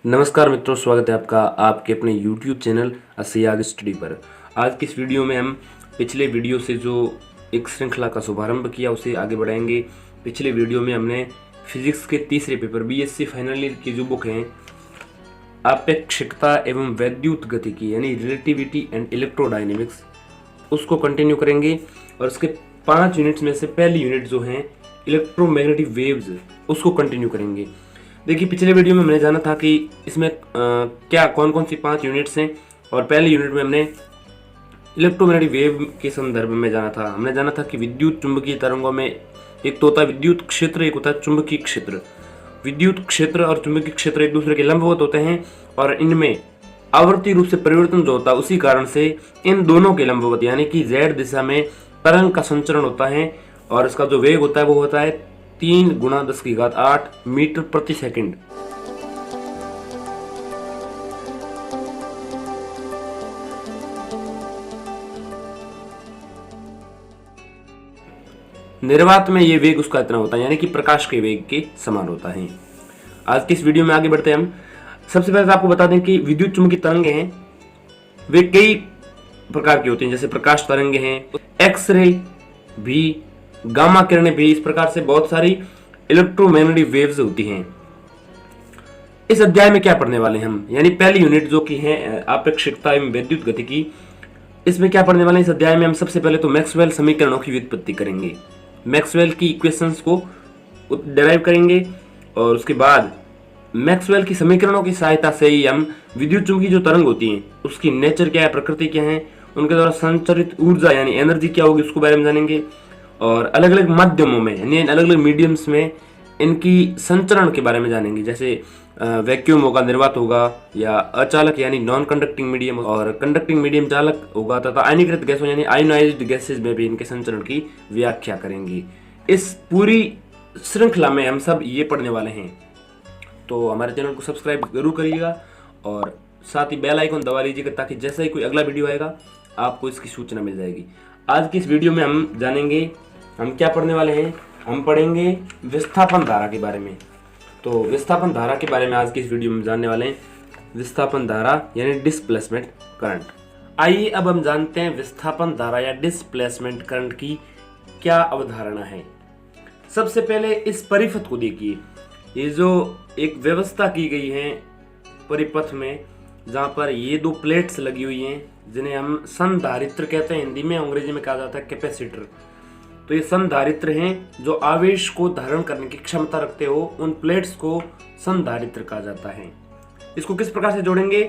नमस्कार मित्रों, स्वागत है आपका आपके अपने YouTube चैनल असियाग स्टडी पर। आज की इस वीडियो में हम पिछले वीडियो से जो एक श्रृंखला का शुभारंभ किया उसे आगे बढ़ाएंगे। पिछले वीडियो में हमने फिजिक्स के तीसरे पेपर बीएससी फाइनल ईयर की जो बुक हैं आपेक्षिकता एवं वैद्युत गतिकी यानी रिलेटिविटी एंड इलेक्ट्रोडायनेमिक्स उसको कंटिन्यू करेंगे। और उसके 5 यूनिट्स में से पहली यूनिट जो है इलेक्ट्रोमैग्नेटिक वेव्स उसको कंटिन्यू करेंगे। देखिए, पिछले वीडियो में मैंने जाना था कि इसमें क्या कौन कौन सी 5 यूनिट्स हैं, और पहली यूनिट में हमने इलेक्ट्रोमैग्नेटिक वेव के संदर्भ में जाना था। हमने जाना था कि विद्युत चुंबकीय तरंगों में एक तो होता है विद्युत क्षेत्र, एक होता है चुंबकीय क्षेत्र। विद्युत क्षेत्र और चुंबकीय क्षेत्र एक दूसरे के लंबवत होते हैं और इनमें आवर्ती रूप से परिवर्तन जो होता है उसी कारण से इन दोनों के लंबवत यानी कि z दिशा में तरंग का संचरण होता है, और इसका जो वेग होता है वो होता है 3 × 10⁸ मीटर प्रति सेकंड। निर्वात में ये वेग उसका इतना होता है यानी कि प्रकाश के वेग के समान होता है। आज की इस वीडियो में आगे बढ़ते हैं हम। सबसे पहले तो आपको बता दें कि विद्युत चुंबकीय तरंगे हैं वे कई प्रकार की होती हैं, जैसे प्रकाश तरंगे हैं, एक्सरे भी, गामा किरणें भी, इस प्रकार से बहुत सारी इलेक्ट्रोमैग्नेटिक वेव्स होती हैं। इस अध्याय में क्या पढ़ने वाले हैं हम, यानी पहली यूनिट जो कि है आपेक्षिकता एवं वैद्युत गतिकी, इसमें क्या पढ़ने वाले हैं। इस अध्याय में हम सबसे पहले तो मैक्सवेल समीकरणों की व्युत्पत्ति करेंगे, मैक्सवेल की इक्वेशंस को डेराइव करेंगे, और उसके बाद मैक्सवेल की समीकरणों की सहायता से ही हम विद्युत चुंबकीय जो तरंग होती हैं उसकी नेचर क्या है, प्रकृति क्या है, उनके द्वारा संचरित ऊर्जा यानी एनर्जी क्या होगी उसको बारे में जानेंगे, और अलग अलग माध्यमों में यानी अलग अलग मीडियम्स में इनकी संचरण के बारे में जानेंगे। जैसे वैक्यूम होगा, निर्वात होगा, या अचालक यानी नॉन कंडक्टिंग मीडियम, और कंडक्टिंग मीडियम चालक होगा, तथा आयनीकृत गैसों यानी आयोनाइज्ड गैसेज में भी इनके संचरण की व्याख्या करेंगे। इस पूरी श्रृंखला में हम सब ये पढ़ने वाले हैं, तो हमारे चैनल को सब्सक्राइब जरूर करिएगा और साथ ही बेल आइकन दबा लीजिएगा ताकि जैसे ही कोई अगला वीडियो आएगा आपको इसकी सूचना मिल जाएगी। आज की इस वीडियो में हम जानेंगे, हम क्या पढ़ने वाले हैं, हम पढ़ेंगे विस्थापन धारा के बारे में। तो विस्थापन धारा के बारे में आज की इस वीडियो में जानने वाले हैं, विस्थापन धारा यानी डिस्प्लेसमेंट करंट। आइए अब हम जानते हैं विस्थापन धारा या डिस्प्लेसमेंट करंट की क्या अवधारणा है। सबसे पहले इस परिपथ को देखिए, ये जो एक व्यवस्था की गई है परिपथ में, जहां पर ये 2 प्लेट्स लगी हुई हैं जिन्हें हम संधारित्र कहते हैं, हिंदी में, अंग्रेजी में कहा जाता है कैपेसिटर। तो ये संधारित्र हैं जो आवेश को धारण करने की क्षमता रखते हो, उन प्लेट्स को संधारित्र कहा जाता है। इसको किस प्रकार से जोड़ेंगे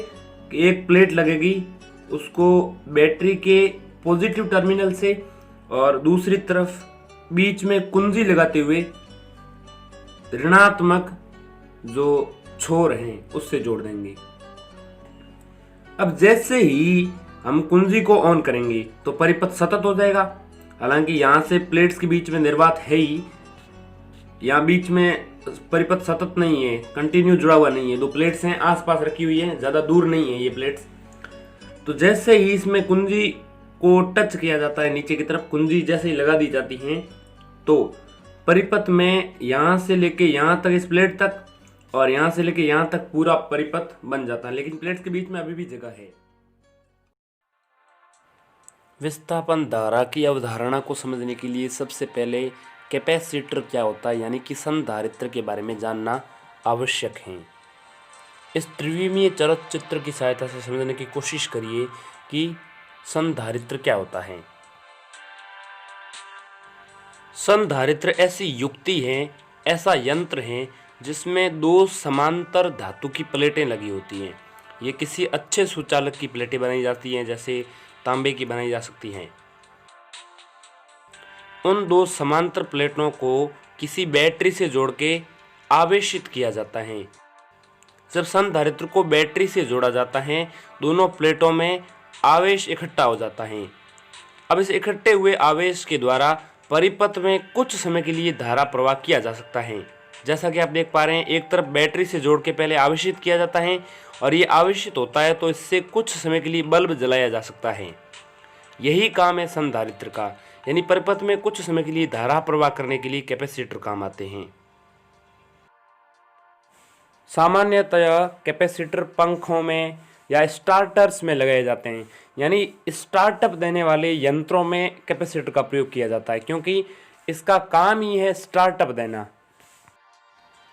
कि एक प्लेट लगेगी, उसको बैटरी के पॉजिटिव टर्मिनल से और दूसरी तरफ बीच में कुंजी लगाते हुए ऋणात्मक जो छोर हैं उससे जोड़ देंगे। अब जैसे ही हम कुंजी को ऑन करेंगे तो परिपथ सतत हो जाएगा। हालांकि यहाँ से प्लेट्स के बीच में निर्वात है ही, यहाँ बीच में परिपथ सतत नहीं है, कंटिन्यू जुड़ा हुआ नहीं है। 2 प्लेट्स हैं, आसपास रखी हुई हैं, ज्यादा दूर नहीं है ये प्लेट्स। तो जैसे ही इसमें कुंजी को टच किया जाता है, नीचे की तरफ कुंजी जैसे ही लगा दी जाती है, तो परिपथ में यहाँ से लेके यहाँ तक, इस प्लेट तक, और यहाँ से लेके यहाँ तक पूरा परिपथ बन जाता है, लेकिन प्लेट्स के बीच में अभी भी जगह है। विस्थापन धारा की अवधारणा को समझने के लिए सबसे पहले कैपेसिटर क्या होता है यानी संधारित्र के बारे में जानना आवश्यक है। इस त्रिविमीय चलचित्र की सहायता से समझने की कोशिश करिए कि संधारित्र क्या होता है। संधारित्र ऐसी युक्ति है, ऐसा यंत्र है जिसमें 2 समांतर धातु की प्लेटें लगी होती हैं। ये किसी अच्छे सुचालक की प्लेटें बनाई जाती हैं, जैसे तांबे की बनाई जा सकती हैं। उन 2 समांतर प्लेटों को किसी बैटरी से जोड़ के आवेशित किया जाता है। जब संधारित्र को बैटरी से जोड़ा जाता है, दोनों प्लेटों में आवेश इकट्ठा हो जाता है। अब इस इकट्ठे हुए आवेश के द्वारा परिपथ में कुछ समय के लिए धारा प्रवाह किया जा सकता है। जैसा कि आप देख पा रहे हैं, एक तरफ बैटरी से जोड़ के पहले आवेशित किया जाता है, और ये आवेशित होता है तो इससे कुछ समय के लिए बल्ब जलाया जा सकता है। यही काम है संधारित्र का, यानी परिपथ में कुछ समय के लिए धारा प्रवाह करने के लिए कैपेसिटर काम आते हैं। सामान्यतः कैपेसिटर पंखों में या स्टार्टर्स में लगाए जाते हैं, यानी स्टार्टअप देने वाले यंत्रों में कैपेसिटर का प्रयोग किया जाता है, क्योंकि इसका काम ही है स्टार्टअप देना।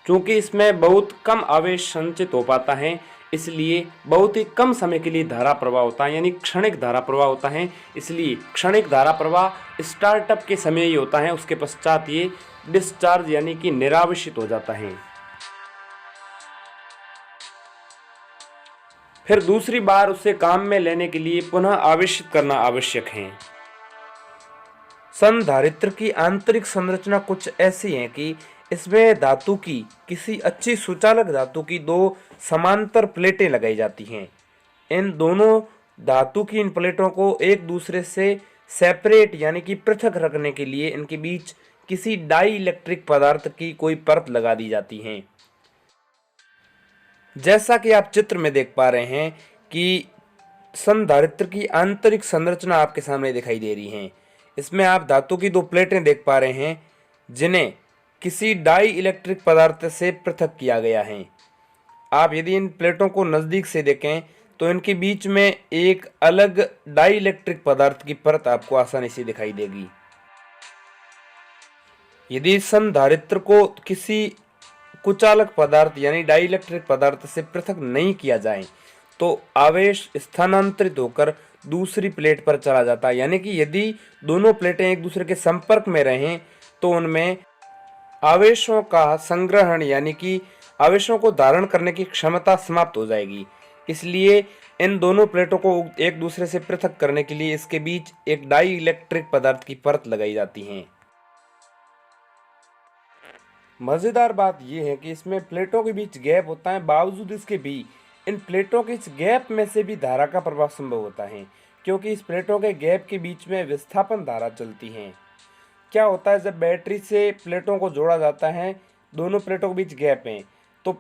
चूंकि इसमें बहुत कम आवेश संचित हो पाता है, इसलिए बहुत ही कम समय के लिए धारा प्रवाह होता है, यानी क्षणिक धारा प्रवाह होता है। इसलिए क्षणिक धारा प्रवाह स्टार्टअप के समय ही होता है, उसके पश्चात ये डिस्चार्ज यानी कि निरावेशित हो जाता है। फिर दूसरी बार उसे काम में लेने के लिए पुनः आवेशित करना आवश्यक है। संधारित्र की आंतरिक संरचना कुछ ऐसी है कि इसमें धातु की किसी अच्छी सुचालक धातु की दो समांतर प्लेटें लगाई जाती हैं। इन दोनों धातु की इन प्लेटों को एक दूसरे से सेपरेट यानी कि पृथक रखने के लिए इनके बीच किसी डाई इलेक्ट्रिक पदार्थ की कोई परत लगा दी जाती है। जैसा कि आप चित्र में देख पा रहे हैं कि संधारित्र की आंतरिक संरचना आपके सामने दिखाई दे रही है। इसमें आप धातु की दो प्लेटें देख पा रहे हैं जिन्हें किसी डाई इलेक्ट्रिक पदार्थ से पृथक किया गया है। आप यदि इन प्लेटों को नज़दीक से देखें तो इनके बीच में एक अलग डाई इलेक्ट्रिक पदार्थ की परत आपको आसानी से दिखाई देगी। यदि संधारित्र को किसी कुचालक पदार्थ यानी डाई इलेक्ट्रिक पदार्थ से पृथक नहीं किया जाए तो आवेश स्थानांतरित होकर दूसरी प्लेट पर चला जाता है, यानी कि यदि दोनों प्लेटें एक दूसरे के संपर्क में रहें तो उनमें आवेशों का संग्रहण यानी कि आवेशों को धारण करने की क्षमता समाप्त हो जाएगी। इसलिए इन दोनों प्लेटों को एक दूसरे से पृथक करने के लिए इसके बीच एक डाई इलेक्ट्रिक पदार्थ की परत लगाई जाती है। मजेदार बात यह है कि इसमें प्लेटों के बीच गैप होता है, बावजूद इसके भी इन प्लेटों के इस गैप में से भी धारा का प्रवाह संभव होता है, क्योंकि इस प्लेटों के गैप के बीच में विस्थापन धारा चलती है। क्या होता है, जब बैटरी से प्लेटों को जोड़ा जाता है, दोनों प्लेटों के बीच गैप है तो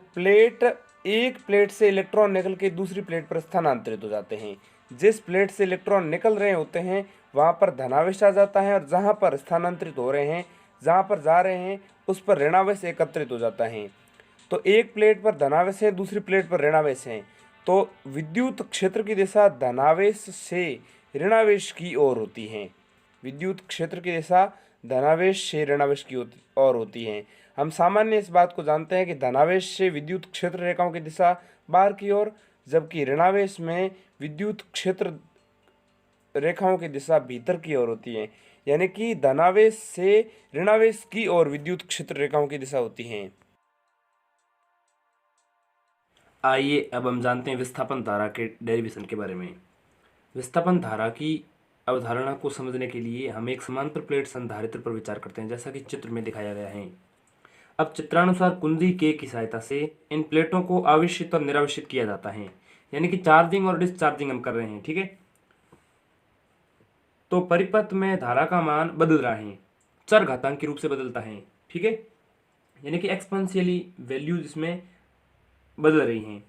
एक प्लेट से इलेक्ट्रॉन निकल के दूसरी प्लेट पर स्थानांतरित हो जाते हैं। जिस प्लेट से इलेक्ट्रॉन निकल रहे होते हैं वहाँ पर धनावेश आ जाता है और जहाँ पर स्थानांतरित हो रहे हैं, जहाँ पर जा रहे हैं, उस पर ऋणावेश एकत्रित हो जाता है। तो एक प्लेट पर धनावेश है, दूसरी प्लेट पर ऋणावेश है, तो विद्युत क्षेत्र की दिशा धनावेश से ऋणावेश की ओर होती है। विद्युत क्षेत्र की दिशा धनावेश से ऋणावेश की ओर होती है। हम सामान्य इस बात को जानते हैं कि धनावेश से विद्युत क्षेत्र रेखाओं की दिशा बाहर की ओर, जबकि ऋणावेश में विद्युत क्षेत्र रेखाओं की दिशा भीतर की ओर होती है, यानी कि धनावेश से ऋणावेश की ओर विद्युत क्षेत्र रेखाओं की दिशा होती है। आइए अब हम जानते हैं विस्थापन धारा के डेरिवेशन के बारे में। विस्थापन धारा की अवधारणा को समझने के लिए हम एक समांतर प्लेट संधारित्र पर विचार करते हैं, जैसा कि चित्र में दिखाया गया है। अब चित्रानुसार कुंडी के की सहायता से इन प्लेटों को आवेशित और निरावेशित किया जाता है, यानी कि चार्जिंग और डिस्चार्जिंग हम कर रहे हैं, ठीक है। तो परिपथ में धारा का मान बदल रहा है, चर घातांकी रूप से बदलता है, ठीक है, यानी कि एक्सपोनेंशियली वैल्यूज इसमें बदल रही हैं।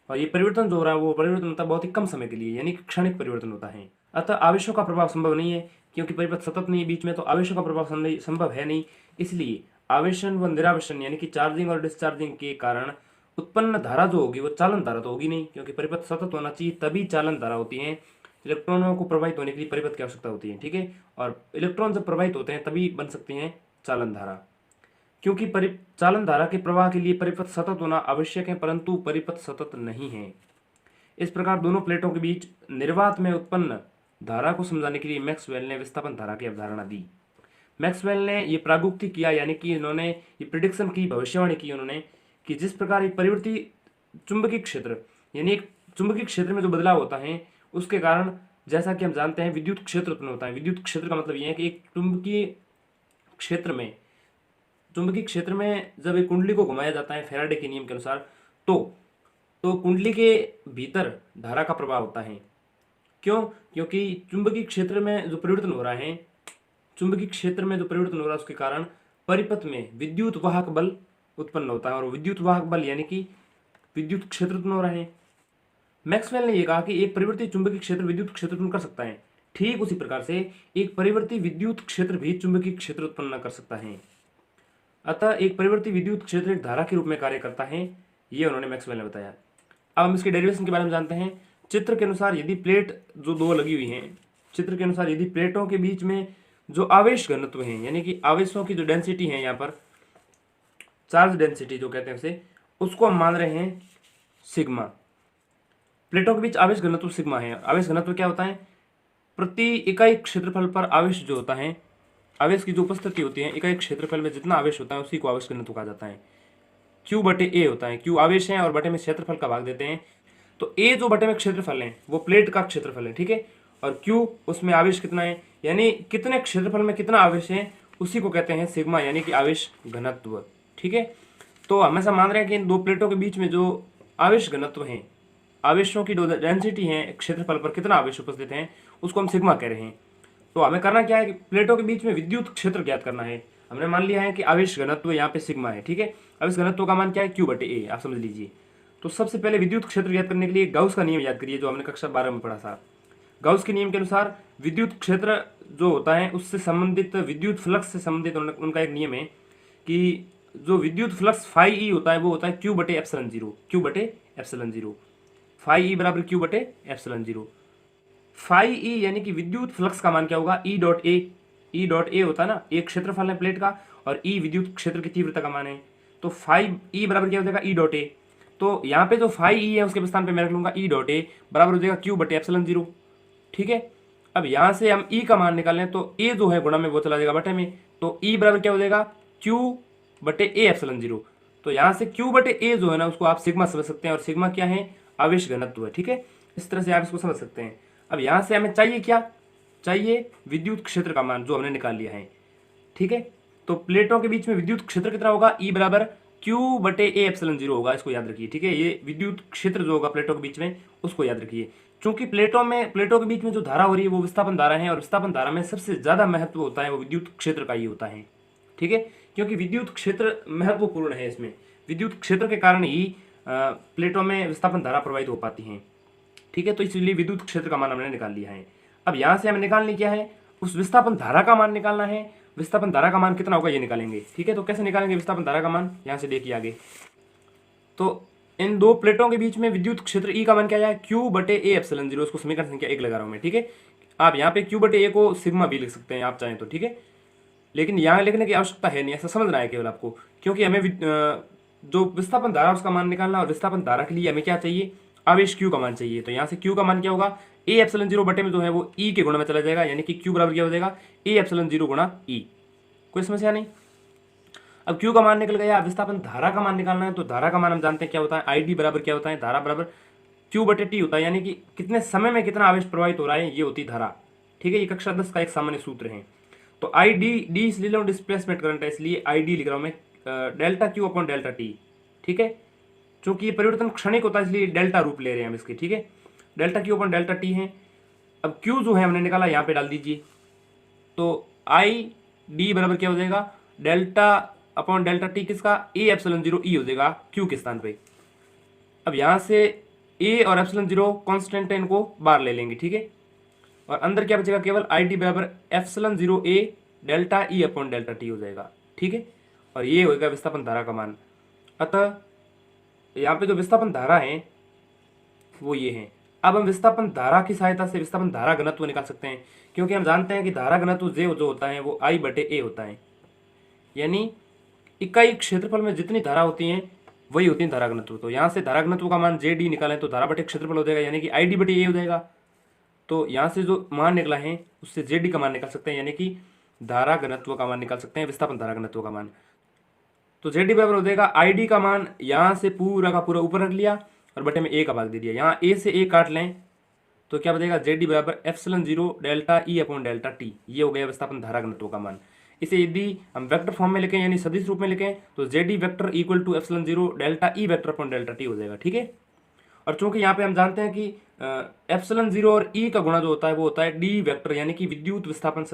और ये परिवर्तन जो हो रहा है वो परिवर्तन होता है बहुत ही कम समय के लिए, यानी कि क्षणिक परिवर्तन होता है। अतः आवेशों का प्रभाव संभव नहीं है, क्योंकि परिपथ सतत नहीं है बीच में, तो आवेशों का प्रभाव संभव है नहीं। इसलिए आवेशन व निरावेशन यानी कि चार्जिंग और डिस्चार्जिंग के कारण उत्पन्न धारा जो होगी वो चालन धारा तो होगी नहीं, क्योंकि परिपथ सतत होना चाहिए, तभी चालन धारा होती है। इलेक्ट्रॉनों को प्रवाहित होने के लिए परिपथ की आवश्यकता होती है, ठीक है। और इलेक्ट्रॉन जब प्रवाहित होते हैं तभी बन सकती हैं चालन धारा, क्योंकि चालन धारा के प्रवाह के लिए परिपथ सतत होना आवश्यक है, परंतु परिपथ सतत नहीं है। इस प्रकार दोनों प्लेटों के बीच निर्वात में उत्पन्न धारा को समझाने के लिए मैक्सवेल ने विस्थापन धारा की अवधारणा दी। मैक्सवेल ने ये प्रागुक्ति किया, यानी कि इन्होंने ये प्रिडिक्शन की, भविष्यवाणी की उन्होंने, कि जिस प्रकार एक परिवर्ती चुंबकीय क्षेत्र यानी एक चुंबकीय क्षेत्र में जो बदलाव होता है उसके कारण, जैसा कि हम जानते हैं, विद्युत क्षेत्र उत्पन्न होता है। विद्युत क्षेत्र का मतलब ये है कि एक चुंबकीय क्षेत्र में जब एक कुंडली को घुमाया जाता है फैराडे के नियम के अनुसार, तो कुंडली के भीतर धारा का प्रभाव होता है। क्यों? क्योंकि चुंबकीय क्षेत्र में जो परिवर्तन हो रहा है उसके कारण परिपथ में विद्युत वाहक बल उत्पन्न होता है, और विद्युत वाहक बल यानी कि विद्युत क्षेत्र उत्पन्न हो रहा है। मैक्सवेल ने यह कहा कि एक परिवर्ती चुंबकीय क्षेत्र विद्युत क्षेत्र उत्पन्न कर सकता है, ठीक उसी प्रकार से एक परिवर्ती विद्युत क्षेत्र भी चुंबकीय क्षेत्र उत्पन्न कर सकता है। अतः एक परिवर्ती विद्युत क्षेत्र एक धारा के रूप में कार्य करता है, ये उन्होंने मैक्सवेल ने बताया। अब हम इसके डेरिवेशन के बारे में जानते हैं। चित्र के अनुसार यदि प्लेट जो दो लगी हुई हैं, चित्र के अनुसार यदि प्लेटों के बीच में जो आवेश घनत्व है, यानी कि आवेशों की जो डेंसिटी है, यहाँ पर चार्ज डेंसिटी जो कहते हैं उसे, उसको हम मान रहे हैं सिग्मा। प्लेटों के बीच आवेश घनत्व सिग्मा है। आवेश घनत्व क्या होता है? प्रति इकाई क्षेत्रफल पर आवेश जो होता है, आवेश की जो उपस्थिति होती है इकाई क्षेत्रफल में जितना आवेश होता है उसी को आवेश घनत्व कहा जाता है। Q बटे ए होता है। Q आवेश है और बटे में क्षेत्रफल का भाग देते हैं, तो ए जो बटे में क्षेत्रफल है वो प्लेट का क्षेत्रफल है, ठीक है, और Q उसमें आवेश कितना है, यानी कितने क्षेत्रफल में कितना आवेश है, उसी को कहते हैं सिग्मा, यानी कि आवेश घनत्व, ठीक है। तो हमेशा मान रहे हैं कि इन दो प्लेटों के बीच में जो आवेश घनत्व है, आवेशों की जो डेंसिटी है क्षेत्रफल पर कितना आवेश उपस्थित है, उसको हम सिग्मा कह रहे हैं। तो हमें करना क्या है कि प्लेटों के बीच में विद्युत क्षेत्र ज्ञात करना है। हमने मान लिया है कि आवेश घनत्व यहाँ पे सिग्मा है, ठीक है। आवेश घनत्व का मान क्या है? Q बटे ए, आप समझ लीजिए। तो सबसे पहले विद्युत क्षेत्र ज्ञात करने के लिए गाउस का नियम याद करिए, जो हमने कक्षा 12 में पढ़ा था। गाउस के नियम के अनुसार विद्युत क्षेत्र जो होता है उससे संबंधित विद्युत फ्लक्स से संबंधित उनका एक नियम है कि जो विद्युत फ्लक्स फाई ई होता है वो होता है Q बटे एप्सिलॉन जीरो। Q बटे एप्सिलॉन जीरो, फाई ई बराबर Q बटे एप्सिलॉन जीरो। फाई ई यानी कि विद्युत फ्लक्स का मान क्या होगा? E dot A. E dot A होता है ना, एक क्षेत्रफल है प्लेट का और E विद्युत क्षेत्र की तीव्रता का मान है, तो फाई ई बराबर क्या हो जाएगा? E dot A. तो यहाँ पे जो फाई ई है उसके स्थान पे मैं रख लूंगा E डॉट ए बराबर हो जाएगा Q बटे एप्सिलॉन जीरो, ठीक है। अब यहाँ से हम E का मान निकालें तो A जो है गुणा में वो चला जाएगा बटे में, तो E बराबर क्या हो जाएगा? Q बटे ए एप्सिलॉन जीरो। तो यहाँ से Q बटे ए जो है ना उसको आप सिग्मा समझ सकते हैं, और सिग्मा क्या है? आवेश घनत्व है, ठीक है। इस तरह से आप इसको समझ सकते हैं। अब यहाँ से हमें चाहिए क्या? चाहिए विद्युत क्षेत्र का मान, जो हमने निकाल लिया है, ठीक है। तो प्लेटों के बीच में विद्युत क्षेत्र कितना होगा? E बराबर Q बटे ए एप्सिलॉन जीरो होगा, इसको याद रखिए, ठीक है। ये विद्युत क्षेत्र जो होगा प्लेटों के बीच में उसको याद रखिए। चूंकि प्लेटों के बीच में जो धारा हो रही है वो विस्थापन धारा है, और विस्थापन धारा में सबसे ज्यादा महत्व होता है वो विद्युत क्षेत्र का ही होता है, ठीक है। क्योंकि विद्युत क्षेत्र महत्वपूर्ण है, इसमें विद्युत क्षेत्र के कारण ही प्लेटों में विस्थापन धारा प्रवाहित हो पाती है, ठीक है। तो इसलिए विद्युत क्षेत्र का मान हमने निकाल लिया है। अब यहाँ से हमें निकालनी क्या है? उस विस्थापन धारा का मान निकालना है। विस्थापन धारा का मान कितना होगा ये निकालेंगे, ठीक है। तो कैसे निकालेंगे विस्थापन धारा का मान? यहाँ से देखिए आगे, तो इन दो प्लेटों के बीच में विद्युत क्षेत्र E का मान क्या है? Q बटे ए एप्सिलॉन जीरो। उसको समीकरण संख्या 1 लगा रहा हूँ मैं, ठीक है। आप यहाँ पे Q बटे ए को सिग्मा भी लिख सकते हैं आप चाहें तो, ठीक है, लेकिन यहाँ लिखने की आवश्यकता है नहीं, ऐसा समझना है केवल आपको, क्योंकि हमें जो विस्थापन धारा उसका मान निकालना, और विस्थापन धारा के लिए हमें क्या चाहिए? आवेश Q का मान चाहिए। तो यहाँ से Q का मान क्या होगा? ए एप्सिलॉन जीरो बटे में जो है वो E के गुणा में चला जाएगा, यानी कि Q बराबर क्या हो जाएगा? ए एप्सिलॉन जीरो गुणा E। कोई समस्या नहीं। अब Q का मान निकल गया, विस्थापन धारा का मान निकालना है। तो धारा का मान हम जानते हैं क्या होता है? ID बराबर क्या होता है? धारा बराबर Q बटे T होता है, यानी कि कितने समय में कितना आवेश प्रवाहित हो रहा है, ये होती धारा, ठीक है। ये कक्षा 10 का एक सामान्य सूत्र है। तो ID D इसलिए डिस्प्लेसमेंट करंट है, इसलिए ID लिख रहा हूँ मैं delta Q upon delta T, ठीक है। चूंकि ये परिवर्तन क्षणिक होता है इसलिए डेल्टा रूप ले रहे हैं हम इसके, ठीक है। Delta Q upon delta T है। अब Q जो है हमने निकाला, यहाँ पे डाल दीजिए, तो ID बराबर क्या हो जाएगा? डेल्टा अपॉन डेल्टा T किसका? ए एप्सिलॉन जीरो E हो जाएगा Q के स्थान पे। अब यहाँ से A और एप्सिलॉन जीरो कॉन्स्टेंट है, इनको बाहर ले लेंगे, ठीक है। और अंदर क्या बचेगा? केवल ID बराबर epsilon zero A delta E upon delta T हो जाएगा, ठीक है। और ये होगा विस्थापन धारा का मान। अतः यहाँ पे जो विस्थापन धारा है वो ये है। अब हम विस्थापन धारा की सहायता से विस्थापन धारा घनत्व निकाल सकते हैं, क्योंकि हम जानते हैं कि धारा घनत्व जो होता है वो I बटे ए होता है, यानी इकाई क्षेत्रफल में जितनी धारा होती है वही होती है धारा घनत्व। तो यहाँ से धारा घनत्व का मान JD निकालें तो धारा बटे क्षेत्रफल हो जाएगा, यानी कि ID बटे ए हो जाएगा। तो यहाँ से जो मान निकला है उससे JD का मान निकाल सकते हैं, यानी कि धारा घनत्व का मान निकाल सकते हैं, विस्थापन धारा घनत्व का मान। तो JD बराबर हो जाएगा ID का मान यहाँ से पूरा का पूरा ऊपर रख लिया और बटे में A का भाग दे दिया। यहाँ A से A काट लें तो क्या बचेगा? JD बराबर epsilon zero delta E upon delta T। ये हो गया विस्थापन धारा घनत्व का मान। इसे यदि हम वेक्टर फॉर्म में लिखें, यानी सदिश रूप में लिखें, तो JD vector equal to epsilon zero delta E vector upon delta T हो जाएगा, ठीक है। और चूंकि यहाँ पे हम जानते हैं कि एप्सिलॉन जीरो और E का गुणा जो होता है वो होता है D वेक्टर, यानी कि विद्युत विस्थापन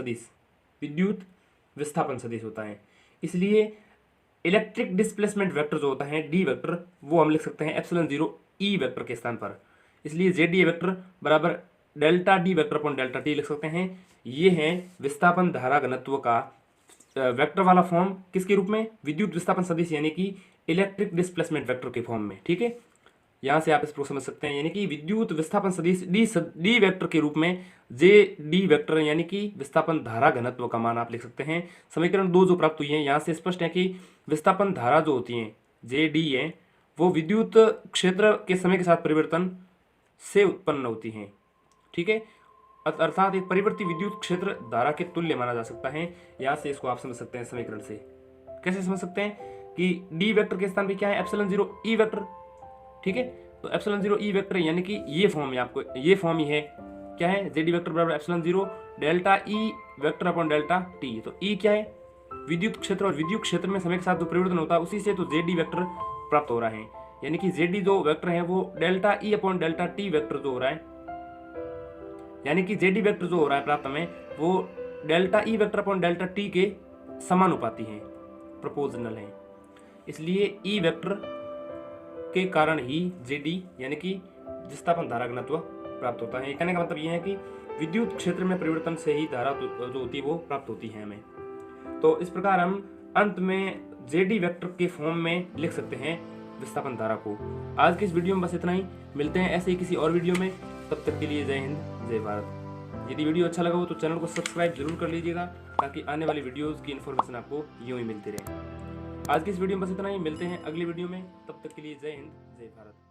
सदिश होता है। इसलिए इलेक्ट्रिक डिस्प्लेसमेंट वेक्टर जो होता है D वेक्टर, वो हम लिख सकते हैं एप्सिलॉन जीरो E वेक्टर के स्थान पर। इसलिए JD वेक्टर बराबर delta D vector upon delta T लिख सकते हैं। ये है विस्थापन धारा घनत्व का वेक्टर वाला फॉर्म, किसके रूप में? विद्युत विस्थापन सदिश यानी कि इलेक्ट्रिक डिस्प्लेसमेंट वेक्टर के फॉर्म में। ठीक है, यहां से आप इसको समझ सकते हैं, यानी कि विद्युत विस्थापन सदिश डी वेक्टर के रूप में जे डी वेक्टर यानी कि विस्थापन धारा घनत्व का मान आप लिख सकते हैं। समीकरण 2 जो प्राप्त हुई है यहां से स्पष्ट है कि विस्थापन धारा जो होती है जे डी है वो विद्युत क्षेत्र के समय के साथ परिवर्तन से उत्पन्न होती हैं। ठीक है, अर्थात एक परिवर्ती विद्युत क्षेत्र धारा के तुल्य माना जा सकता है। यहां से इसको आप समझ सकते हैं समीकरण से। कैसे समझ सकते हैं कि डी वेक्टर के स्थान पे क्या है? Epsilon 0 E vector. ठीक है, तो एप्सिलॉन 0 ई वेक्टर यानी कि ये फॉर्म है, आपको ये फॉर्म ही है, क्या है? जेडी वेक्टर बराबर epsilon 0 delta E vector upon delta T. तो ई क्या है? विद्युत क्षेत्र, और विद्युत क्षेत्र में समय के साथ जो परिवर्तन होता है उसी से तो जेडी वेक्टर प्राप्त हो रहा है। यानी कि जेडी जो वेक्टर है वो delta E upon delta T vector जो हो रहा है, यानी कि जेडी वेक्टर जो हो रहा है प्राप्त हमें वो delta E vector upon delta T के समानुपाती है, प्रोपोर्शनल है। इसलिए ई वेक्टर के कारण ही जेडी यानी कि विस्थापन धारा घनत्व प्राप्त होता है। कहने का मतलब यह है कि विद्युत क्षेत्र में परिवर्तन से ही धारा जो होती है वो प्राप्त होती है हमें। तो इस प्रकार हम अंत में जेडी वेक्टर के फॉर्म में लिख सकते हैं विस्थापन धारा को। आज के इस वीडियो में बस इतना ही, मिलते हैं ऐसे ही किसी और वीडियो में। तब तक के लिए जय हिंद, जय भारत। यदि वीडियो अच्छा लगा हो तो चैनल को सब्सक्राइब जरूर कर लीजिएगा ताकि आने वाली वीडियोस की इन्फॉर्मेशन आपको यूं ही मिलती रहे। आज की इस वीडियो में बस इतना ही, मिलते हैं अगली वीडियो में। तब तक के लिए जय हिंद, जय भारत।